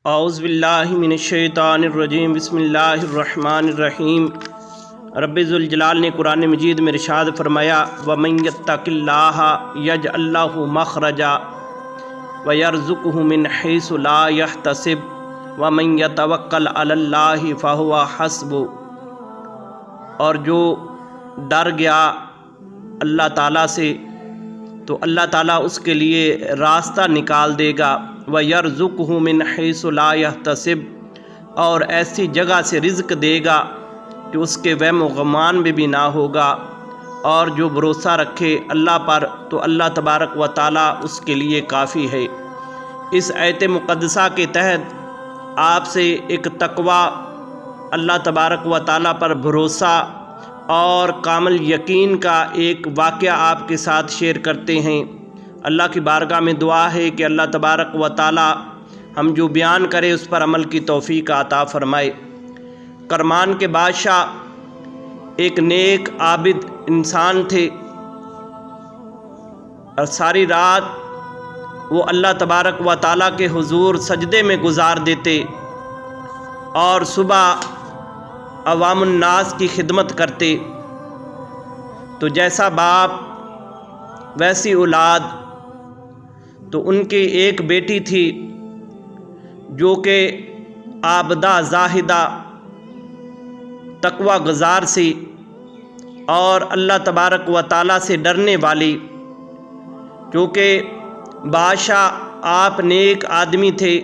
اعوذ باللہ من الشیطان الرجیم بسم اللہ الرحمن الرحیم۔ رب ذوالجلال نے قرآن مجید میں ارشاد فرمایا وَمَن يَتَّقِ اللَّهَ يَجْعَل لَّهُ مَخْرَجًا وَيَرْزُقْهُ مِنْ حَيْثُ لَا يَحْتَسِبُ وَمَن يَتَوَكَّلْ عَلَى اللَّهِ فَهُوَ حَسْبُهُ، اور جو ڈر گیا اللہ تعالیٰ سے تو اللہ تعالیٰ اس کے لیے راستہ نکال دے گا۔ وَيَرْزُقْهُ مِنْ حَيْثُ لَا يَحْتَسِبُ، اور ایسی جگہ سے رزق دے گا کہ اس کے وہم و گمان میں بھی نہ ہوگا۔ اور جو بھروسہ رکھے اللہ پر تو اللہ تبارک و تعالیٰ اس کے لیے کافی ہے۔ اس آیت مقدسہ کے تحت آپ سے ایک تقوی، اللہ تبارک و تعالیٰ پر بھروسہ اور کامل یقین کا ایک واقعہ آپ کے ساتھ شیئر کرتے ہیں۔ اللہ کی بارگاہ میں دعا ہے کہ اللہ تبارک و تعالیٰ ہم جو بیان کرے اس پر عمل کی توفیق عطا فرمائے۔ کرمان کے بادشاہ ایک نیک عابد انسان تھے، اور ساری رات وہ اللہ تبارک و تعالیٰ کے حضور سجدے میں گزار دیتے اور صبح عوام الناس کی خدمت کرتے۔ تو جیسا باپ ویسی اولاد، تو ان کی ایک بیٹی تھی جو کہ عابدہ زاہدہ تقوی گزار سی اور اللہ تبارک و تعالیٰ سے ڈرنے والی۔ کیونکہ بادشاہ آپ نیک آدمی تھے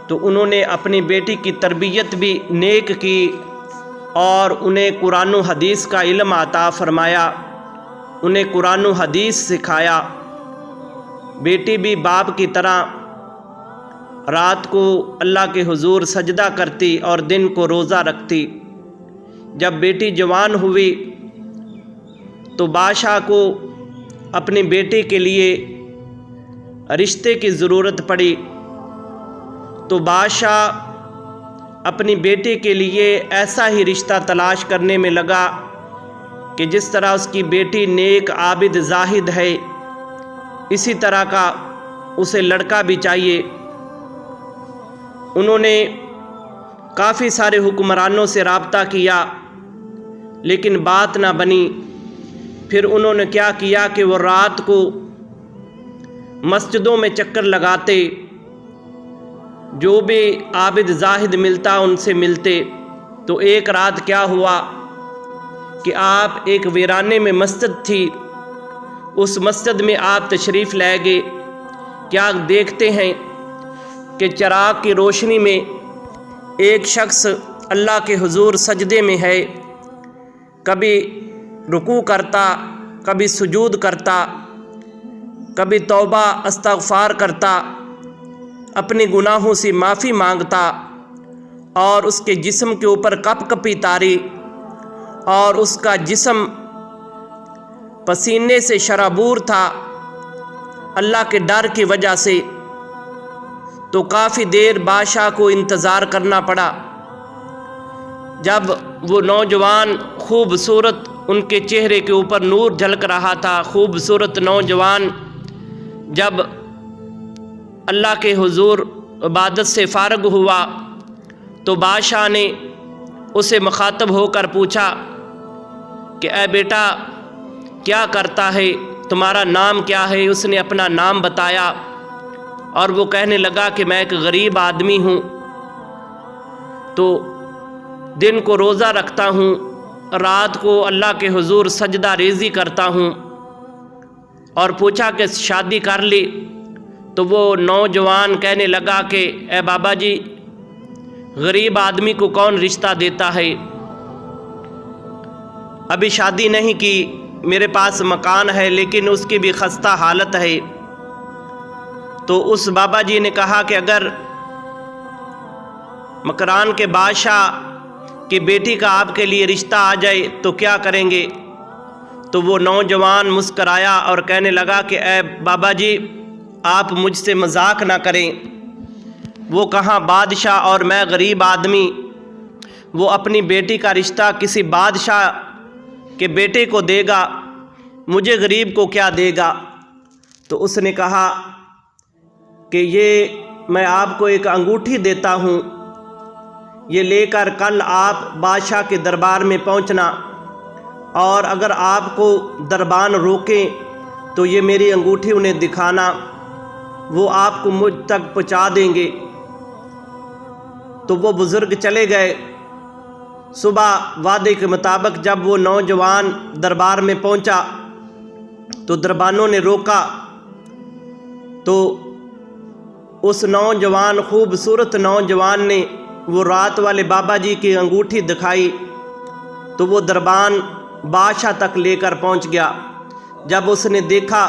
تو انہوں نے اپنی بیٹی کی تربیت بھی نیک کی اور انہیں قرآن و حدیث کا علم عطا فرمایا، انہیں قرآن و حدیث سکھایا۔ بیٹی بھی باپ کی طرح رات کو اللہ کے حضور سجدہ کرتی اور دن کو روزہ رکھتی۔ جب بیٹی جوان ہوئی تو بادشاہ کو اپنی بیٹی کے لیے رشتے کی ضرورت پڑی، تو بادشاہ اپنی بیٹی کے لیے ایسا ہی رشتہ تلاش کرنے میں لگا کہ جس طرح اس کی بیٹی نیک عابد زاہد ہے، اسی طرح کا اسے لڑکا بھی چاہیے۔ انہوں نے کافی سارے حکمرانوں سے رابطہ کیا لیکن بات نہ بنی۔ پھر انہوں نے کیا کیا کہ وہ رات کو مسجدوں میں چکر لگاتے، جو بھی عابد زاہد ملتا ان سے ملتے۔ تو ایک رات کیا ہوا کہ آپ ایک ویرانے میں مسجد تھی، اس مسجد میں آپ تشریف لائے گئے۔ کیا دیکھتے ہیں کہ چراغ کی روشنی میں ایک شخص اللہ کے حضور سجدے میں ہے، کبھی رکوع کرتا، کبھی سجود کرتا، کبھی توبہ استغفار کرتا، اپنے گناہوں سے معافی مانگتا، اور اس کے جسم کے اوپر کپ کپی تاری اور اس کا جسم پسینے سے شرابور تھا اللہ کے ڈر کی وجہ سے۔ تو کافی دیر بادشاہ کو انتظار کرنا پڑا۔ جب وہ نوجوان خوبصورت، ان کے چہرے کے اوپر نور جھلک رہا تھا، خوبصورت نوجوان جب اللہ کے حضور عبادت سے فارغ ہوا تو بادشاہ نے اسے مخاطب ہو کر پوچھا کہ اے بیٹا کیا کرتا ہے، تمہارا نام کیا ہے؟ اس نے اپنا نام بتایا اور وہ کہنے لگا کہ میں ایک غریب آدمی ہوں، تو دن کو روزہ رکھتا ہوں، رات کو اللہ کے حضور سجدہ ریزی کرتا ہوں۔ اور پوچھا کہ شادی کر لی؟ تو وہ نوجوان کہنے لگا کہ اے بابا جی، غریب آدمی کو کون رشتہ دیتا ہے، ابھی شادی نہیں کی، میرے پاس مکان ہے لیکن اس کی بھی خستہ حالت ہے۔ تو اس بابا جی نے کہا کہ اگر مکران کے بادشاہ کی بیٹی کا آپ کے لیے رشتہ آ جائے تو کیا کریں گے؟ تو وہ نوجوان مسکرایا اور کہنے لگا کہ اے بابا جی، آپ مجھ سے مذاق نہ کریں، وہ کہاں بادشاہ اور میں غریب آدمی، وہ اپنی بیٹی کا رشتہ کسی بادشاہ کے بیٹے کو دے گا، مجھے غریب کو کیا دے گا؟ تو اس نے کہا کہ یہ میں آپ کو ایک انگوٹھی دیتا ہوں، یہ لے کر کل آپ بادشاہ کے دربار میں پہنچنا، اور اگر آپ کو دربان روکیں تو یہ میری انگوٹھی انہیں دکھانا، وہ آپ کو مجھ تک پہنچا دیں گے۔ تو وہ بزرگ چلے گئے۔ صبح وعدے کے مطابق جب وہ نوجوان دربار میں پہنچا تو دربانوں نے روکا، تو اس نوجوان خوبصورت نوجوان نے وہ رات والے بابا جی کی انگوٹھی دکھائی، تو وہ دربان بادشاہ تک لے کر پہنچ گیا۔ جب اس نے دیکھا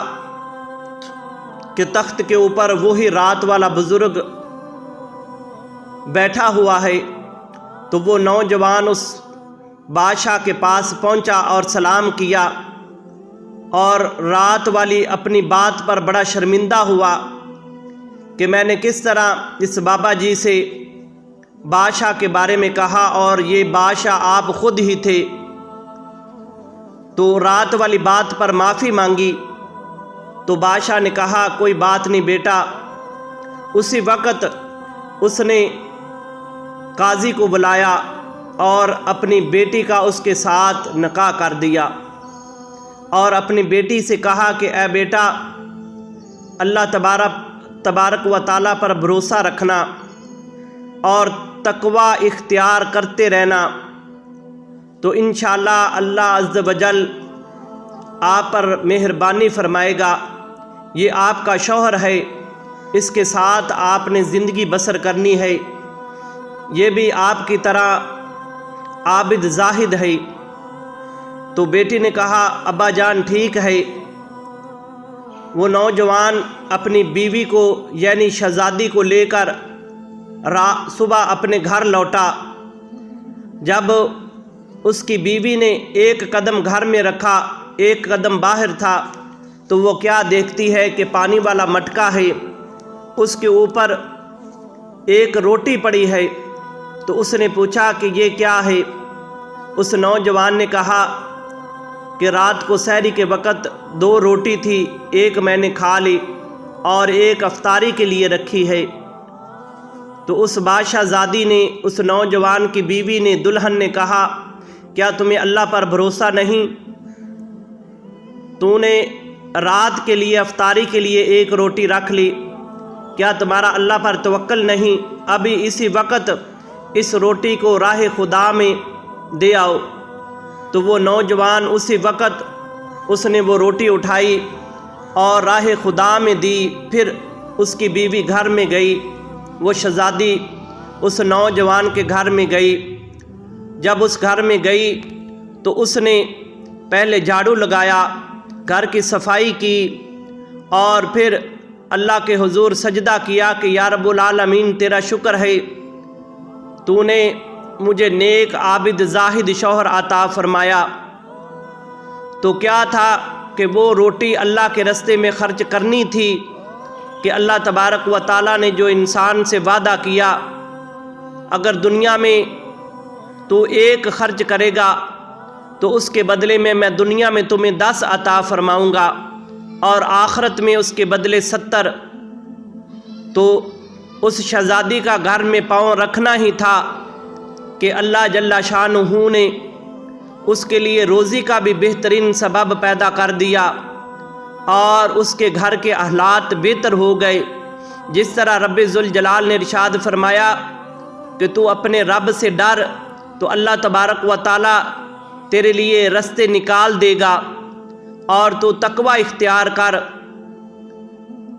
کہ تخت کے اوپر وہی رات والا بزرگ بیٹھا ہوا ہے، تو وہ نوجوان اس بادشاہ کے پاس پہنچا اور سلام کیا، اور رات والی اپنی بات پر بڑا شرمندہ ہوا کہ میں نے کس طرح اس بابا جی سے بادشاہ کے بارے میں کہا، اور یہ بادشاہ آپ خود ہی تھے۔ تو رات والی بات پر معافی مانگی۔ تو بادشاہ نے کہا کوئی بات نہیں بیٹا۔ اسی وقت اس نے قاضی کو بلایا اور اپنی بیٹی کا اس کے ساتھ نکاح کر دیا، اور اپنی بیٹی سے کہا کہ اے بیٹا، اللہ تبارک و تعالیٰ پر بھروسہ رکھنا اور تقوی اختیار کرتے رہنا، تو انشاءاللہ اللہ عز و جل آپ پر مہربانی فرمائے گا۔ یہ آپ کا شوہر ہے، اس کے ساتھ آپ نے زندگی بسر کرنی ہے، یہ بھی آپ کی طرح عابد زاہد ہے۔ تو بیٹی نے کہا ابا جان ٹھیک ہے۔ وہ نوجوان اپنی بیوی کو یعنی شہزادی کو لے کر صبح اپنے گھر لوٹا۔ جب اس کی بیوی نے ایک قدم گھر میں رکھا، ایک قدم باہر تھا، تو وہ کیا دیکھتی ہے کہ پانی والا مٹکا ہے، اس کے اوپر ایک روٹی پڑی ہے۔ تو اس نے پوچھا کہ یہ کیا ہے؟ اس نوجوان نے کہا کہ رات کو سحری کے وقت 2 روٹی تھی، ایک میں نے کھا لی اور ایک افطاری کے لیے رکھی ہے۔ تو اس بادشاہ زادی نے، اس نوجوان کی بیوی نے، دلہن نے کہا کیا تمہیں اللہ پر بھروسہ نہیں؟ تو نے رات کے لیے افطاری کے لیے ایک روٹی رکھ لی، کیا تمہارا اللہ پر توکل نہیں؟ ابھی اسی وقت اس روٹی کو راہ خدا میں دے آؤ۔ تو وہ نوجوان اسی وقت اس نے وہ روٹی اٹھائی اور راہ خدا میں دی۔ پھر اس کی بیوی گھر میں گئی، وہ شہزادی اس نوجوان کے گھر میں گئی۔ جب اس گھر میں گئی تو اس نے پہلے جھاڑو لگایا، گھر کی صفائی کی، اور پھر اللہ کے حضور سجدہ کیا کہ یا رب العالمین تیرا شکر ہے، تو نے مجھے نیک عابد زاہد شوہر عطا فرمایا۔ تو کیا تھا کہ وہ روٹی اللہ کے راستے میں خرچ کرنی تھی، کہ اللہ تبارک و تعالیٰ نے جو انسان سے وعدہ کیا اگر دنیا میں تو 1 خرچ کرے گا تو اس کے بدلے میں دنیا میں تمہیں 10 عطا فرماؤں گا، اور آخرت میں اس کے بدلے 70۔ تو اس شہزادی کا گھر میں پاؤں رکھنا ہی تھا کہ اللہ جل شانہ نے اس کے لیے روزی کا بھی بہترین سبب پیدا کر دیا، اور اس کے گھر کے حالات بہتر ہو گئے۔ جس طرح رب ذوالجلال نے ارشاد فرمایا کہ تو اپنے رب سے ڈر، تو اللہ تبارک و تعالیٰ تیرے لیے رستے نکال دے گا، اور تو تقوی اختیار کر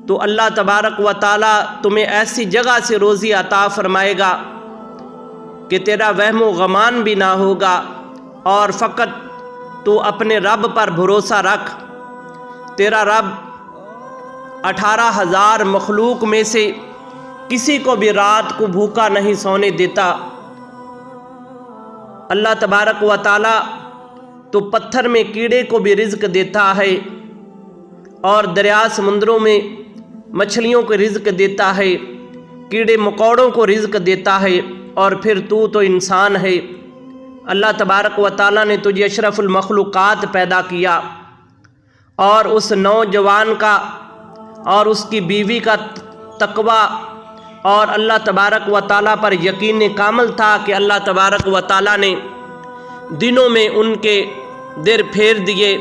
تو اللہ تبارک و تعالیٰ تمہیں ایسی جگہ سے روزی عطا فرمائے گا کہ تیرا وہم و گمان بھی نہ ہوگا، اور فقط تو اپنے رب پر بھروسہ رکھ۔ تیرا رب 18,000 مخلوق میں سے کسی کو بھی رات کو بھوکا نہیں سونے دیتا۔ اللہ تبارک و تعالیٰ تو پتھر میں کیڑے کو بھی رزق دیتا ہے، اور دریا سمندروں میں مچھلیوں کو رزق دیتا ہے، کیڑے مکوڑوں کو رزق دیتا ہے، اور پھر تو انسان ہے۔ اللہ تبارک و تعالیٰ نے تجھے اشرف المخلوقات پیدا کیا، اور اس نوجوان کا اور اس کی بیوی کا تقوی اور اللہ تبارک و تعالیٰ پر یقین کامل تھا کہ اللہ تبارک و تعالیٰ نے دنوں میں ان کے در پھیر دیے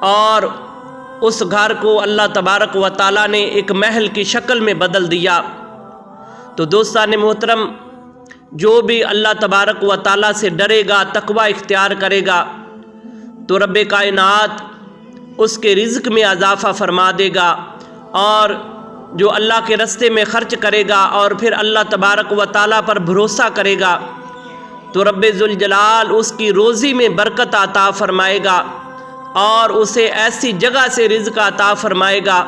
اور اس گھر کو اللہ تبارک و تعالیٰ نے ایک محل کی شکل میں بدل دیا۔ تو دوستان محترم، جو بھی اللہ تبارک و تعالیٰ سے ڈرے گا، تقوی اختیار کرے گا، تو رب کائنات اس کے رزق میں اضافہ فرما دے گا، اور جو اللہ کے راستے میں خرچ کرے گا اور پھر اللہ تبارک و تعالیٰ پر بھروسہ کرے گا، تو رب ذوالجلال اس کی روزی میں برکت عطا فرمائے گا اور اسے ایسی جگہ سے رزق عطا فرمائے گا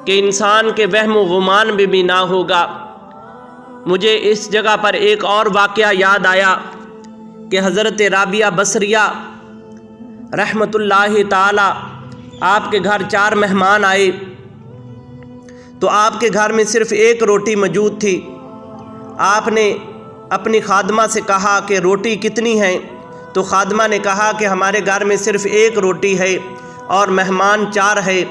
کہ انسان کے وہم و گمان میں بھی نہ ہوگا۔ مجھے اس جگہ پر ایک اور واقعہ یاد آیا کہ حضرت رابعہ بصریہ رحمۃ اللہ تعالی، آپ کے گھر 4 مہمان آئے تو آپ کے گھر میں صرف ایک روٹی موجود تھی۔ آپ نے اپنی خادمہ سے کہا کہ روٹی کتنی ہیں؟ تو خادمہ نے کہا کہ ہمارے گھر میں صرف ایک روٹی ہے اور مہمان 4 ہے۔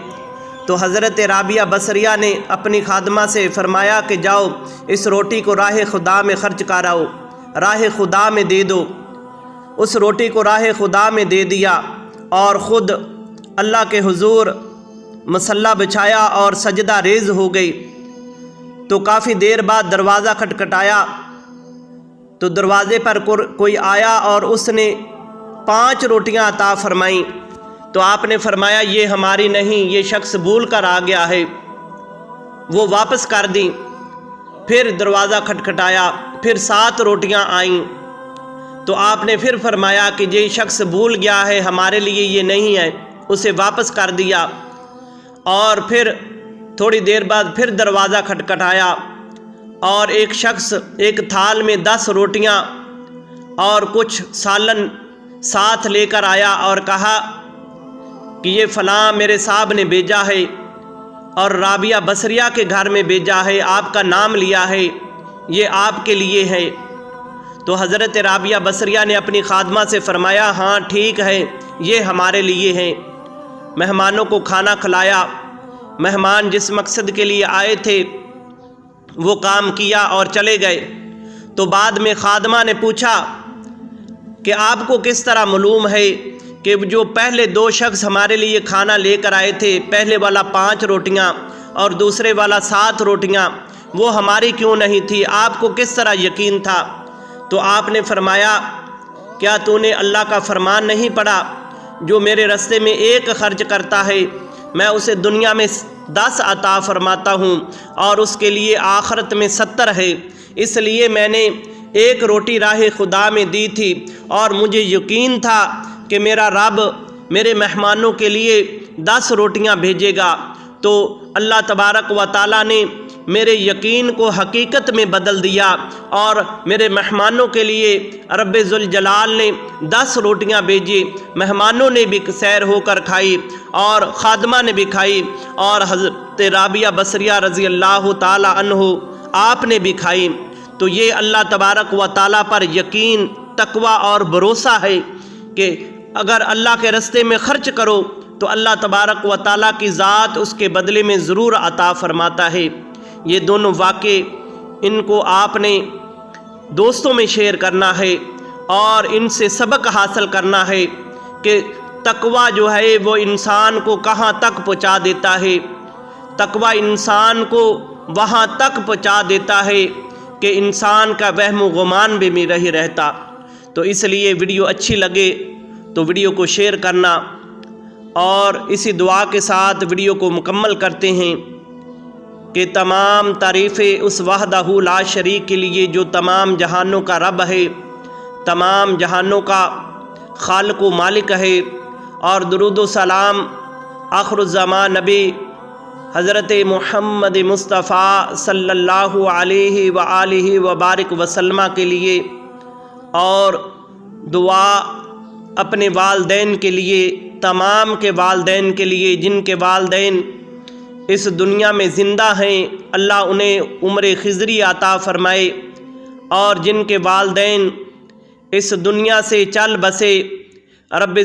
تو حضرت رابعہ بصریہ نے اپنی خادمہ سے فرمایا کہ جاؤ اس روٹی کو راہ خدا میں خرچ کراؤ، راہ خدا میں دے دو۔ اس روٹی کو راہ خدا میں دے دیا اور خود اللہ کے حضور مصلی بچھایا اور سجدہ ریز ہو گئی۔ تو کافی دیر بعد دروازہ کھٹکھٹایا تو دروازے پر کوئی آیا اور اس نے 5 روٹیاں عطا فرمائیں۔ تو آپ نے فرمایا یہ ہماری نہیں، یہ شخص بھول کر آ گیا ہے، وہ واپس کر دیں۔ پھر دروازہ کھٹکھٹایا، پھر 7 روٹیاں آئیں تو آپ نے پھر فرمایا کہ یہ شخص بھول گیا ہے، ہمارے لیے یہ نہیں ہے، اسے واپس کر دیا۔ اور پھر تھوڑی دیر بعد پھر دروازہ کھٹکھٹایا اور ایک شخص ایک تھال میں 10 روٹیاں اور کچھ سالن ساتھ لے کر آیا اور کہا کہ یہ فلاں میرے صاحب نے بھیجا ہے اور رابعہ بصریہ کے گھر میں بھیجا ہے، آپ کا نام لیا ہے، یہ آپ کے لیے ہے۔ تو حضرت رابعہ بصریہ نے اپنی خادمہ سے فرمایا ہاں ٹھیک ہے، یہ ہمارے لیے ہیں۔ مہمانوں کو کھانا کھلایا، مہمان جس مقصد کے لیے آئے تھے وہ کام کیا اور چلے گئے۔ تو بعد میں خادمہ نے پوچھا کہ آپ کو کس طرح معلوم ہے کہ جو پہلے 2 شخص ہمارے لیے کھانا لے کر آئے تھے، پہلے والا 5 روٹیاں اور دوسرے والا 7 روٹیاں، وہ ہماری کیوں نہیں تھی؟ آپ کو کس طرح یقین تھا؟ تو آپ نے فرمایا کیا تو نے اللہ کا فرمان نہیں پڑھا؟ جو میرے راستے میں 1 خرچ کرتا ہے میں اسے دنیا میں 10 عطا فرماتا ہوں اور اس کے لیے آخرت میں 70 ہے۔ اس لیے میں نے 1 روٹی راہ خدا میں دی تھی اور مجھے یقین تھا کہ میرا رب میرے مہمانوں کے لیے 10 روٹیاں بھیجے گا۔ تو اللہ تبارک و تعالیٰ نے میرے یقین کو حقیقت میں بدل دیا اور میرے مہمانوں کے لیے رب ذوالجلال نے 10 روٹیاں بھیجی۔ مہمانوں نے بھی سیر ہو کر کھائی اور خادمہ نے بھی کھائی اور حضرت رابعہ بصریہ رضی اللہ تعالی عنہ آپ نے بھی کھائی۔ تو یہ اللہ تبارک و تعالیٰ پر یقین، تقوی اور بھروسہ ہے کہ اگر اللہ کے راستے میں خرچ کرو تو اللہ تبارک و تعالیٰ کی ذات اس کے بدلے میں ضرور عطا فرماتا ہے۔ یہ دونوں واقعے ان کو آپ نے دوستوں میں شیئر کرنا ہے اور ان سے سبق حاصل کرنا ہے کہ تقوی جو ہے وہ انسان کو کہاں تک پہنچا دیتا ہے۔ تقوی انسان کو وہاں تک پہنچا دیتا ہے کہ انسان کا وہم و گمان بھی نہیں رہتا۔ تو اس لیے ویڈیو اچھی لگے تو ویڈیو کو شیئر کرنا، اور اسی دعا کے ساتھ ویڈیو کو مکمل کرتے ہیں کہ تمام تعریفیں اس وحدہ لا شریک کے لیے جو تمام جہانوں کا رب ہے، تمام جہانوں کا خالق و مالک ہے، اور درود و سلام آخر الزمان نبی حضرت محمد مصطفیٰ صلی اللہ علیہ وآلہ وبارک وسلم کے لیے، اور دعا اپنے والدین کے لیے، تمام کے والدین کے لیے جن کے والدین اس دنیا میں زندہ ہیں، اللہ انہیں عمر خضری عطا فرمائے، اور جن کے والدین اس دنیا سے چل بسے رب